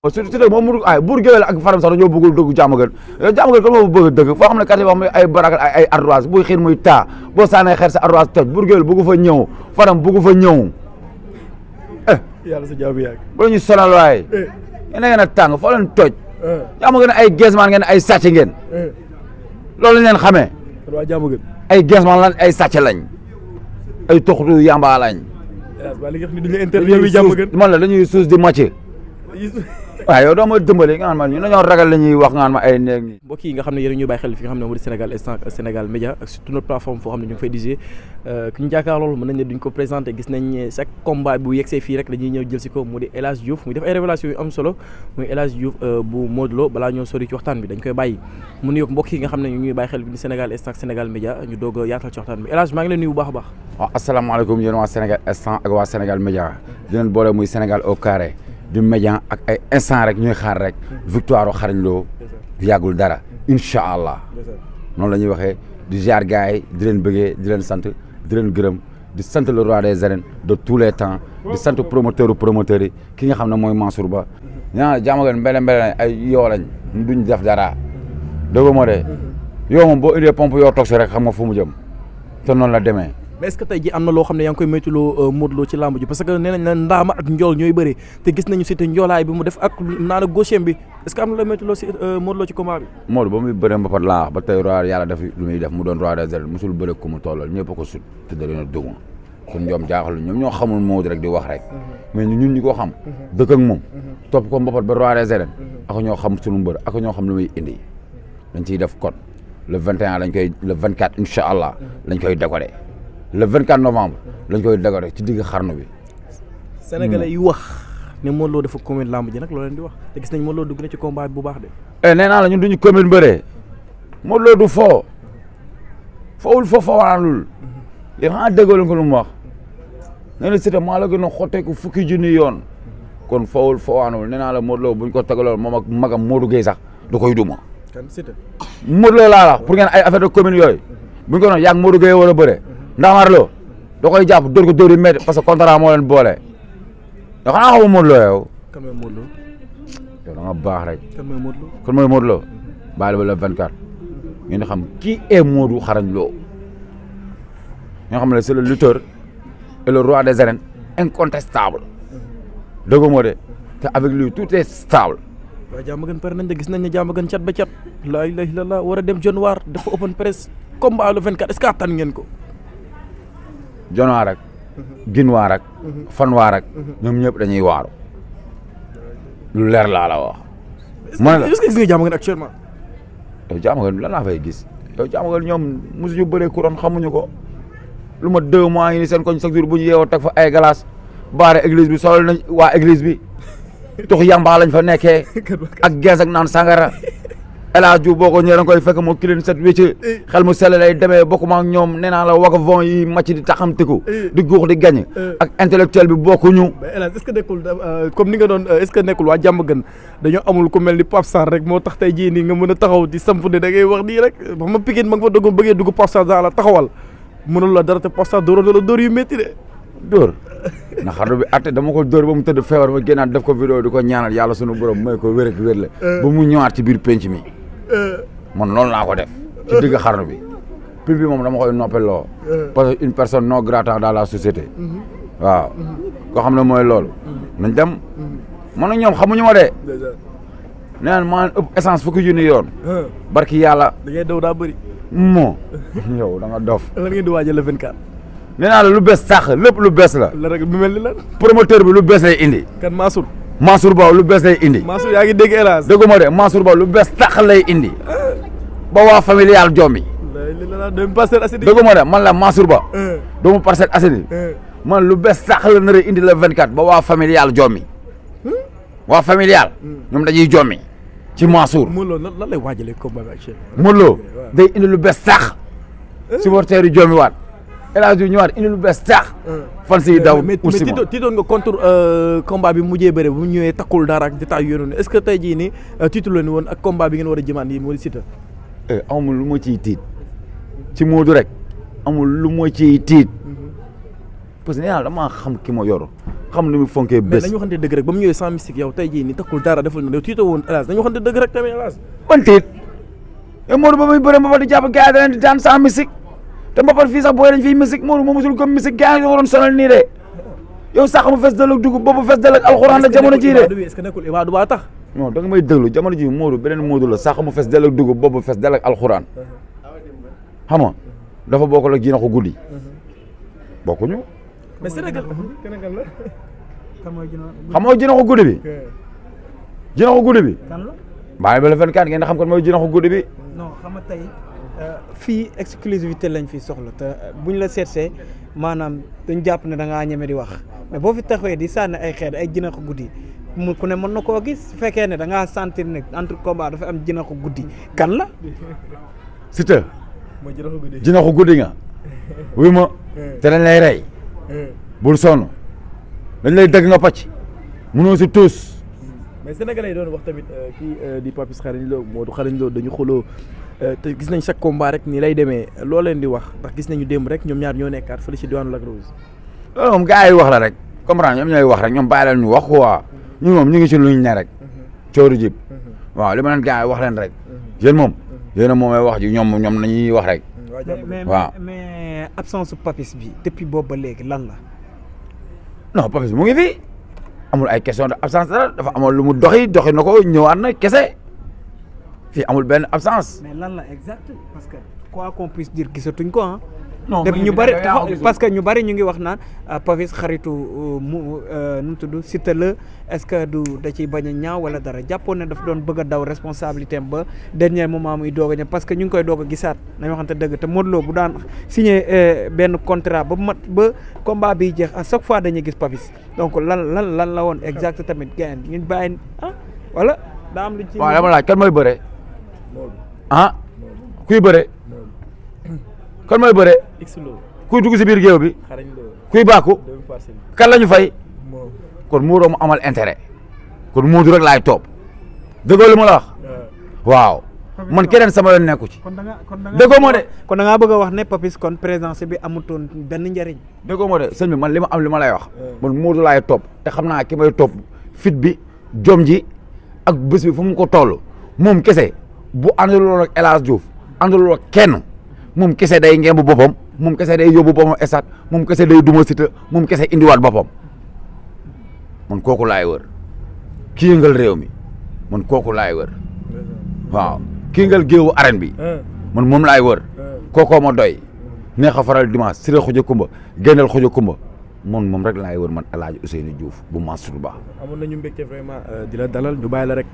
surtout moom mu ay Bour Gueweul ak Faram sax dañoo bëggul dëgg Diamaguène Diamaguène kan moo bëgg a dëgg foo xam ne quartier boo xam ne ay barak ay ardoise buy xiir muy taa boo sànnee xeer sa ardoise toj Bour Gueweul bëgg fa ñëw Faram bëgg fa ñëw yàlla sa jaamu yàgg bu la ñu sonal waaye yéen a ngeen a tàng foo leen toj Diamaguène ay geesmaan ngeen ay sàcc ngeen loolu lañ leen xamee waa Diamaguène ay geesmaan lan ay sàcc lañ ay toxtu yamba lañ waa li nga xam ne duñu interview yi Diamaguène man la dañuy suus di màcc waaw yow doo ma dëmbali nga xam ne ñu dañoo ragal la ñuy wax nga xam ne ay néeg ñi mbokk yi nga xam ne yéen ñuy bàyyi xel fi nga xam ne moo di Sénégal Instant Sénégal Média ak surtout notre plateforme foo xam ne ñu ngi fay diffuser ki ñu jàkkaar loolu mën nañ ne duñ ko présenté gis nañ chaque combat bu yegsee fii rek dañuy ñëw jël si ko mu di El Hadj Diouf muy def ay révélation yu am solo muy El Hadj Diouf bu Modou Lo balaa ñoo sori ci waxtaan bi dañ koy bàyyi mu nuyoog mbokk yi nga xam ne ñu ñuy bàyyi xel fi Sénégal Instant Sénégal Média ñu doog a yaatal ci waxtaan bi El Hadj maa ngi leen nuyu bu baax a baax waaw asalaamaaleykum yéen waa Sénégal Instant ak waa Sénégal Média di leen boole muy Sénégal au carré du média ak ay instant rek ñuy xaar rek victoire xarañ loo yàggul dara incha allah noonu la ñuy waxee di ziar gars yi di leen bëggee di leen sant di leen gërëm di sant le roi des arènes de tous les temps di sant promoteurs yi ki nga xam ne mooy Mansour Ba ñaa Diamaguène mbele ay yoo lañ duñ def dara dëgg moo de yow moom boo indee pompe yoo toog si rek xam nga fu mu jëm te noonu la demee mais est-ce que tey ji am na loo xam ne yaa ngi koy moytuloo Modou Lo ci làmb ji parce que nee nañ la ndaama ak njool ñooy bëri te gis nañu si te njoolaay bi mu def ak naan ak gaucher bi est-ce que am na looy moytuloo si Modou Lo ci combat bi Modou ba muy bëree mbapat laa ba tey roi yàlla def lu muy def mu doon roi des arènes musul bëre ku mu tollal ñëpp a ko sut te da leen a dugg kon ñoom jaaxal ñoom ñoo xamul Modou rek di wax rek mais ñun ñi ko xam dëkk ak moom topp ko mbapat ba roi des arènes ak ñoo xam sunu mbër ak ñoo xam lu muy indi dañ ciy def code le 21 lañ koy le 24 incha allah lañ koy décorer le 24 novembre lañ koy décorer ci digg xarnu bi. Sénégalais yi wax ne Modou Lo dafa commune lamb ji nag loo leen di wax te gis nañ Modou Lo dugg na ci combat bi bu baax de. nee naa la ñun duñu commune bëree Modou Lo du foo foowul foo fawaanul li xanaa déggoo ko lu mu wax nee na Siteu maa la gën a xotteeku fukki junni yoon kon foowul fawaanul nee naa la Modou Lo buñ ko tegaloon moom ak magam Modou Gueye sax du koy duma. kan Siteu. Modou Lo laa la pour ngeen ay affaire de commune yooyu buñ ko noonu yàgg Modou Gueye war a bëre Ndamar Lo da koy jàpp dóor ko dóor yu métti parce que contrat moo leen boole yoo xanaa xamu Modou Lo yow. kan mooy Modou Lo. yow da nga baax rek. kan mooy Modou Lo. kan mooy Modou Lo bàyyi ba le 24 ngeen xam qui est Modou Xarañ Lo nga xam ne c'est le lutteur et le roi des arènes incontestable dëgg moo de te avec lui tout est stable. waaw Diamaguène pare nañ de gis nañ ne Diamaguène cat ba cat laa ilaaha illallaah war a dem Dionewar dafa open press combat le 24 est-ce que attan ngeen ko. Dionewar ak Guinaar ak Fanwaar ak ñoom ñëpp dañuy waaru lu leer laa la wax. ma ne la est-ce que gis nga Diamaguène actuellement. yow Diamaguène lan laa fay gis yow Diamaguène ñoom mosuñu bëree couronne xamuñu ko lu ma 2 mois yi ni seen koñ chaque jour bu ñu yeewoo teg fa ay glace baare église bi solal nañ waa église bi tux yamba lañ fa nekkee ak gees ak naan sangara El Hadj Diouf boo ko ñëwee da nga koy fekk mu kilin set wécc xel mu sell lay demee bokkuma ak ñoom nee naa la waka von yi màcc di taxamtiku di guux di gañ ak intellectuel bi bokkuñu. mais El Hadj est-ce que nekkul comme ni nga doon est-ce que nekkul waa Diamaguène dañoo amul ku mel ni Pape Sarr rek moo tax tey jii nii nga mën a taxaw di samp ne da ngay wax nii rek ba ma Pikine ma nga fa dugg bëggee dugg Pape Sarr daal la taxawal mënul la dara te Pape Sarr dóoroon na la dóor yu métti de. dóor na xarnu bi atte dama ko dóor ba mu tëdd feebar ma génnaat def ko vidéo di ko ñaanal yàlla sunu borom may ko wér ak wér la ba mu ñëwaat ci biir penc mi man noonu laa ko def ci digg xarnu bi pil bi moom dama koy noppeloo parce que une personne non grata dans la société waaw koo xam ne mooy loolu nañ dem man ak ñoom xamuñu ma de nee naan maa ëpp essence fukki junni yoon barki yàlla da ngay daw daa bëri moo yow da nga dof lan ngeen di waajal le 24 nee naa la lu bees sax lépp lu bees la la rek bi mel ni lan promoteur bi lu bees lay indi kan Mansour Mansour Ba lu bees lay indi Mansour yaa ngi dégg El Hadj dëggu ma de Mansour Ba lu bees tax lay indi ba waa familial jombi doomu Parcelles Assainies dëggu ma de man la Mansour Ba doomu Parcelles Assainies man lu bees tax la nar a indi le 24 ba waa familial jommi waa familial ñoom dañuy jommi ci Mansour Modou Lo lan lay waajalee combat bi actuellement Modou Lo day indi lu bees tax supporter yi jommi waat El Hadj ñëwaat indi lu bees tax fan si daw mais tiitoon nga contre combat bi mujjee bëre bu ñëwee takkul dara ak détail yooyu noonu est-ce que tey jii nii tiitu la ni woon ak combat bi ngeen war a jëmaan yi moo di Siteu amul lu ma ciy tiit ci Modou rek amul lu ma ciy tiit parce que nee naa damaa xam ki ma yor xam ni mu fonkee mais bés. nañu waxante dëgg rek ba mu ñëwee sans mystique yow tey jii ni takkul dara deful na yow tiitoo woon hélas nañu waxante dëgg rek tamit hélas. ban tiit yow Modou ba muy bëre mbapat di jàpp gars yi da leen di daan sans mystique te mbapat fii sax booy dañ fiy mystique Modou moo musul comme mystique gars yi waroon sonal nii de yow sax mu fes dal ak dugub boobu fes dal ak alxuraan la jamono jii de. est-ce que nekkul Ibadou Ba tax. non da nga may déglu jamono ji Modou beneen Modou la sax mu fes dal ak dugub boobu fes dal ak alxuraan xam nga dafa bokkul ak jinaxu guddi bokkuñu. mais Sénégal la. xamoo jinaxu guddi bi. jinaxu guddi bi. kan la. bàyyi ba le 24 ngeen xam kon mooy jinaxu guddi bi. non xam nga tey fii exclusivité lañ fi soxla te buñ la seetsee maanaam dañ jàpp ne da ngaa ñeme di wax mais boo fi taxawee di sànni ay xeet ay jinaxu guddi mu ku ne mën na koo gis su fekkee ne da ngaa sentir ne entre combat dafa am jinaxu guddi kan la. Siteu. mooy jinaxu guddi. jinaxu guddi nga. wuy ma te dañ lay rey. bul sonn dañ lay dëgg nga pàcc mënoo si tuus. mais sénégalais yi doon wax tamit kii di Papis Xarañ Lo Modou Xarañ Lo dañu xuloo te gis nañ chaque combat rek nii lay demee loo leen di wax ndax gis nañu démb rek ñoom ñaar ñoo nekkaat fële ci diwaanu Lac Rose. loolu moom gars yi wax la rek comprendre ñoom ñooy wax rek ñoom bàyyi leen ñu wax quoi ñun moom ñu ngi ci luñ ne rek cooru jib waaw li ma leen gars yi wax leen rek yéen moom yéen a moomay wax ji ñoom nañuy wax rek. waaw mais absence su Papis bi depuis boobu ba léegi lan la. non Papis mu ngi fi amul ay question de absence dara dafa amoon lu mu doxi na ko ñëwaat na kese fii amul benn absence. mais lan la exact parce que quoi qu'on puisse dire gisatuñ ko ah. non depuis ñu bari parce que ñu bari ñu ngi wax naan Papis xaritu nu mu tudd Siteu la est-ce que du da ciy bañ a ñaaw wala dara jàppoon ne daf doon bëgg a daw responsabilité am ba dernier moment muy doog a ñëw parce que ñu ngi koy doog a gisaat nañu waxante dëgg te Modou Lo bu daan signé benn contrat ba mat ba combat bi jeex à chaque fois dañuy gis Papis donc lan la woon exact tamit gars yi ñu bàyyi ah wala daa am lu ci. waaw dama laaj kan mooy bëre ah kuy bëre kan mooy bëre kuy dugg si biir géew bi kuy bàkku kan la ñu fay kon Modou mu amal intérêt kon Modou rek laay topp déggoo li ma la wax waaw man keneen sama yoon nekku ci déggoo moo de kon da ngaa bëgg a wax ne Papis kon présence bi amutoon benn njëriñ déggoo moo de sëñ bi man li ma am li ma lay wax man Modou laay topp te xam naa ki may topp fit bi jom ji ak bés bi fu mu ko toll moom kese bu àndaloon ak El Hadj Diouf àndaloon ak kenn moom kese day ngemb boppam moom kese day yóbbu boppam esat moom kese day duma Siteu moom kese indiwaat boppam man kooku laay wër ki yëngal réew mi man kooku laay wër waaw ki yëngal géewu arène bi man moom laay wër kookoo ma doy neex a faral dimanche Siré Xuja Kumba génneel Xuja Kumba moom rek laay wër man El Hadj Ousseynou Diouf bu Mansour Ba. amoon nañu mbégte vraiment di la dalal ñu bàyyi la rek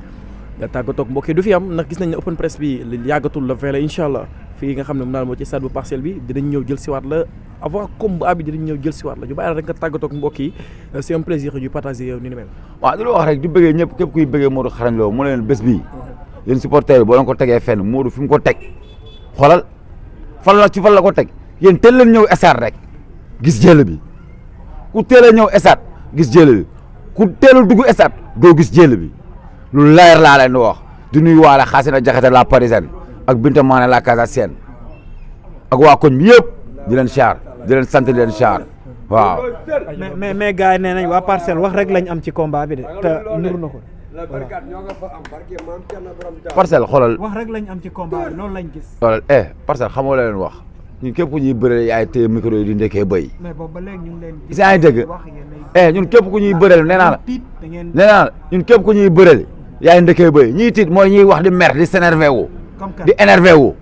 nga tàggatoo ak mbokk yi du fi am ndax gis nañ ne open press bi yàggatul la veille incha allah fii nga xam ne mu naan moo ci stade bu Parcelles bi dinañ ñëw jël siwaat la avant combat bi dinañ ñëw jël siwaat la ñu bàyyi la rek nga tàggatoo ak mbokk yi c'est un plaisir ñu partager yow ni mel. waaw di la wax rek di bëggee ñëpp képp kuy bëggee Modou Xarañ Lo mu leen bés bii yéen supporters yi boo leen ko tegee fenn Modou fi mu ko teg xoolal fan la ko teg yéen teel leen ñëw stade rek gis jël bi ku teel a ñëw stade gis jël bi ku teel a dugg stade doo gis jël bi lu leer laa leen di wax di nuyu waale Xaasina Jaxate la parisienne ak Binta Mané la Casasienne ak waa koñ bi yëpp di leen char di leen sant di leen char waaw. mais gars yi nee nañ waa Parcelles wax rek lañ am ci combat bi de te nuru na ko. Parcelles xoolal. wax rek lañ am ci combat bi loolu lañ gis. xoolal Parcelles xamoo la leen wax ñun képp ku ñuy bëreel yaay téye micro yi di ndekkee bëy. mais boobu ba léegi ñu ngi leen gis yaa ngi dégg ñun képp ku ñuy bëreel nee naa la ñun képp ku ñuy bëreel yaay ndekkee bëy ñiy tiit mooy ñuy wax di mer di s'énervé wu di énervé wu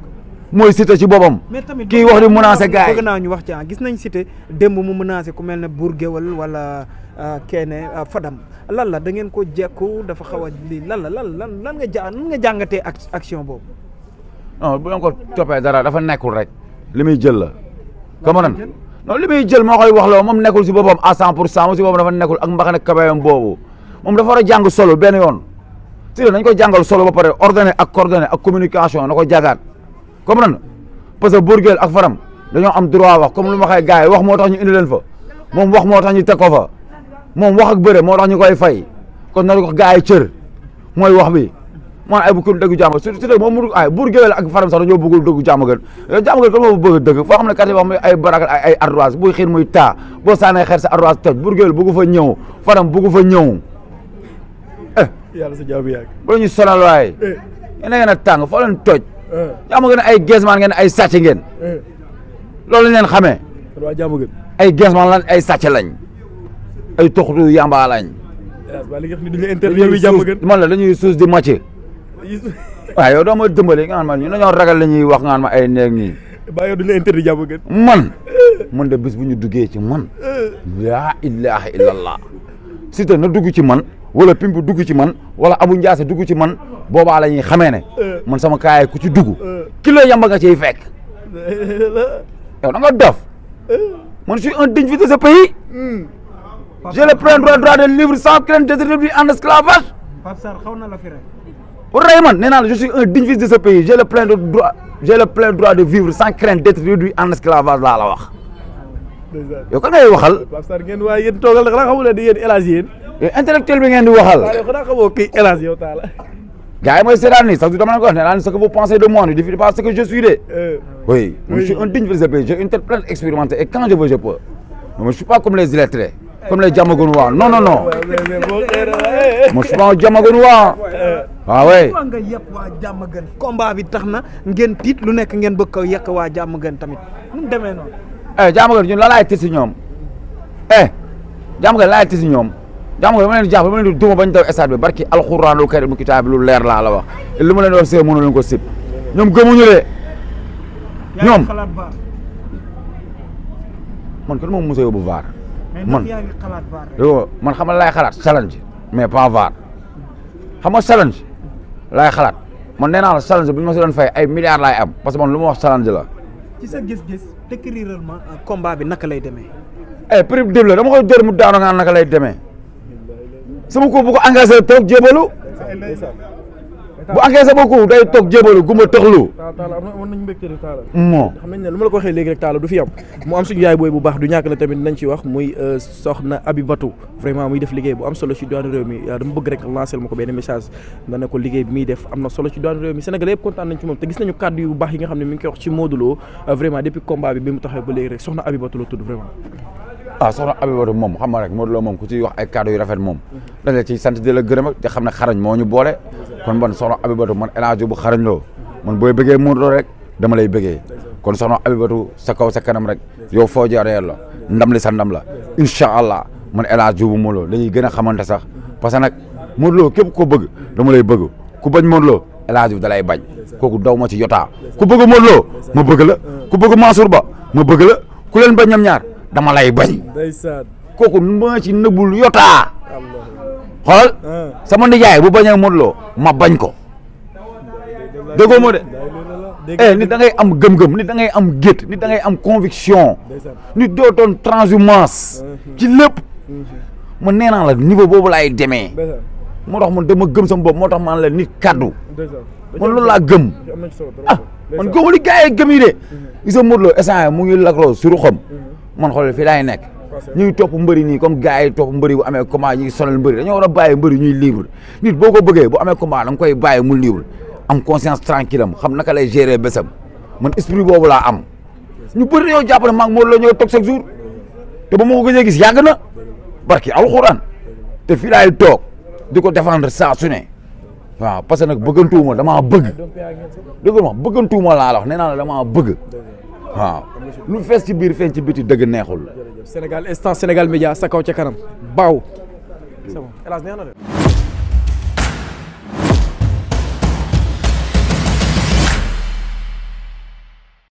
mooy Siteu ci boppam kii wax di menacé gars yi bëgg naa ñu wax ci gis nañ Siteu démb mu menacé ku mel ne Bour Guéweul wala Kéné Fadam lan la da ngeen ko jekku dafa xaw a lii lan nga jàngatee action boobu non bu leen ko toppee dara dafa nekkul rek li muy jël la comme non li muy jël moo koy wax loo moom nekkul si boppam à 100% moom si boppam dafa nekkul ak mbaxane kabayam boobu moom dafa war a jàng solo benn yoon Siteu nañ ko jàngal solo ba pare ordonné ak coordonné ak communication na ko jagaat comprendre parce que Bour Gueweul ak Fadam dañoo am droit wax comme lu ma waxee gars yi wax moo tax ñu indi leen fa moom wax moo tax ñu teg ko fa moom wax ak bëre moo tax ñu koy fay kon na ko gars yi cër mooy wax bi man ay bu kon dëggu jàmm Siteu moom mu ay buur géwél ak faram sax dañoo bëggul dëggu jàmm gën jàmm gën kon moo bëgg dëgg foo xam ne quartier boo xam ne ay barak ay ardoise buy xiin muy taa boo saanee xeer sa ardoise toj buur géwél bëggu fa ñëw faram bëggu fa ñëw yàlla sa jaamu yàgg ba la ñuy sonal waaye yéen a ngeen a tàng foo leen toj jàmm gën ay geesmaan ngeen ay sàcc ngeen loolu lañ leen xamee waa jaamu gën ay geesmaan lan ay sàcc lañ ay toxtu yamba lañ ba li nga xam ne duñu interview yi jàmm gën man la dañuy suus di màcc waaw yow doo ma dimbali nga naan ma ñu dañoo ragal la ñuy wax nga naan ma ay néeg nii ba yow duñu interview jàmm gën man de bis bu ñu duggee ci man laa ilaha illallah Siteu na dugg ci man wala Pimp dugg ci man wala Abou Ndiassé dugg ci man boobaa la ñuy xamee ne man sama kaay ku ci dugg kilo yamba nga ciy fekk yow da nga dof man je suis un digne fils de ce pays j'ai le plein droit de vivre sans crainte d'être réduit en esclavage Pape Sarr xaw na la fi rek rey man nee naa la je suis un digne fils de ce pays j'ai le plein droit de vivre sans crainte d'être réduit en esclavage laa la wax yow kan ngay waxal Pape Sarr ngeen waaye yéen toogal nag xanaa xamul ne di yéen El Hadj yéen yow intellectuel bi ngeen di waxal waaw yow xanaa xamoo kii El Hadj yow taala gars yi mooy seetaan nii sax du dama leen ko wax ne naa ce que vous pensez de moi ne définit pas ce que je suis de oui moi je suis un digne fils de ce pays j'ai une tête pleine expérimentée et quand je veux je peux mais je suis pas comme les illettrés comme les Diamaguène non non non moi je suis pas un Diamaguène waaw oui waa nga yàpp waa jàmm gën combat bi tax na ngeen tiit lu nekk ngeen bëgg ko yàq waa jàmm gën tamit nu mu demee noonu Diamaguène ñun la laay tis si ñoom Diamaguène laay tis si ñoom Diamaguène ma leen di jàpp ma leen di duma bañ daw stade bi barki alxuraanul karim kitaab bi lu leer laa la wax li ma leen di wax see mënu leen ko sib ñoom gëmuñu de ñoom man kan moom mos a yóbbu VAR man man xam nga laay xalaat challenge mais pas VAR xam nga challenge laay xalaat man nee naa la challenge bu ñu ma si doon fay ay milliards laay am parce que man lu ma wax challenge la. ci sa gis-gis décrire ma combat bi naka lay demee. prix dib la dama koy dóor mu daanu nga naka lay demee sama ko bu ko engagé toog jébalu bu engagé ba ko day toog jébalu gumba tëxlu. taala am nañu mbégte de taala moo xam nañ ne lu ma la ko waxee léegi rek taala du fi am mu am suñu yaay booy bu baax du ñàkk la tamit nañ ci wax muy soxna Abibatou vraiment muy def liggéey bu am solo ci douane réew mi dama bëgg rek lancer ma ko benn message nga ne ko liggéey bi muy def am na solo ci douane réew mi Sénégal yëpp kontaan nañ ci moom te gis nañu kàddu yu baax yi nga xam ne mi ngi koy wax ci Modou Lo vraiment depuis combat bi mu taxawee ba léegi rek soxna Abibatou la tudd vraiment soxna Abibatou moom xam nga rek Modou Lo moom ku ci wax ay kàddu yu rafet moom dañ la ciy sant di la gërëm ak te xam ne xarañ moo ñu boole kon man soxna Abibatou man El Hadj bu xarañ loo man booy bëggee Modou Lo rek dama lay bëggee kon soxna Abibatou sa kaw sa kanam rek yow foo jaaree la ndam li sa ndam la incha allah man El Hadj bu Modou Lo dañuy gën a xamante sax parce que nag Modou Lo képp ko bëgg dama lay bëgg ku bañ Modou Lo El Hadj da lay bañ kooku daw ma ci yotaa ku bëgg Modou Lo ma bëgg la ku bëgg Mansour Ba ma bëgg la ku leen bañ ñoom ñaar dama lay bañ kooku ma ci nëbbul yotaa xoolal sama nijaay bu bañee Modou Lo ma bañ ko déggoo ma de nit da ngay am gëm-gëm nit da ngay am gét nit da ngay am conviction nit doo doon transhumance ci lépp man nee naa la niveau boobu laay demee moo tax man dama gëm sama bopp moo tax man la nit kaddu man loolu laa gëm man gëmu li gars yi gëm yi de gis nga Modou Lo instant mu ngi lakloo suru xam man xoolal fii laay nekk ñu ngi topp mbëri nii comme gars yi topp mbëri bu amee combat ñu ngi sonal mbëri dañoo war a bàyyi mbëri ñuy libre nit boo ko bëggee bu amee combat da nga koy bàyyi mu libre am conscience tranquille am xam naka lay gérer bésam man esprit boobu laa am ñu bëri dañoo jàpp ne maa ngi Modou Lo ñoo toog chaque jour te ba ma ko gëjee gis yàgg na barki alxuraan te fii laay toog di ko défendre saa su ne waaw parce que nag bëggantuuma damaa bëgg dëgg ma bëggantuuma laa la wax nee naa la damaa bëgg waaw lu fees ci biir feeñ ci biti dëgg neexul. Sénégal instant Sénégal Média sa kaw ca kanam baaw. C'est bon. Hélas neex na de.